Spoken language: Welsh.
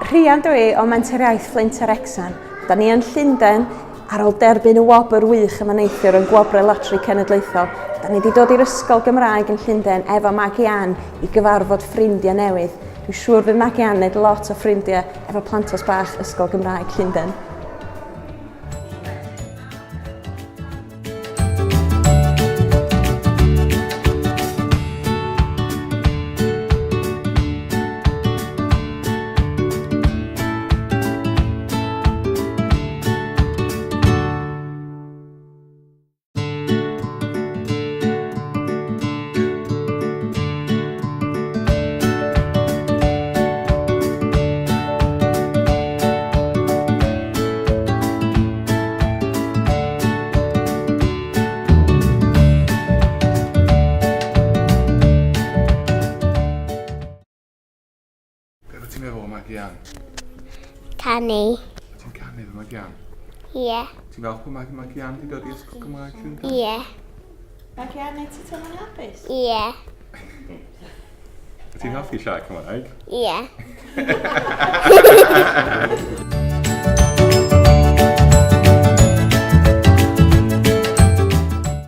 Rhian dwi o Mentoriaeth Fflint a Wrecsam. Da ni yn Llundain ar ôl derbyn y wobr wych yma neithiwr yn Gwobrau Lotri Cenedlaethol. Da ni wedi dod i'r Ysgol Gymraeg yn Llundain efo Magi Ann i gyfarfod ffrindiau newydd. Dwi'n siŵr fydd Magi Ann wneud lot o ffrindiau efo plantos bach Ysgol Gymraeg Llundain. Ti'n meddwl o Magi Ann? Canu. Ti'n canu efo Magi Ann? Ie. Ti'n falch bod Magi Ann wedi dod i Ysgol Gymraeg Llundain? Ie. Magi Ann, neu ti teimlo'n hapus? Ie. Ti'n hoffi siarad Cymraeg? Ie.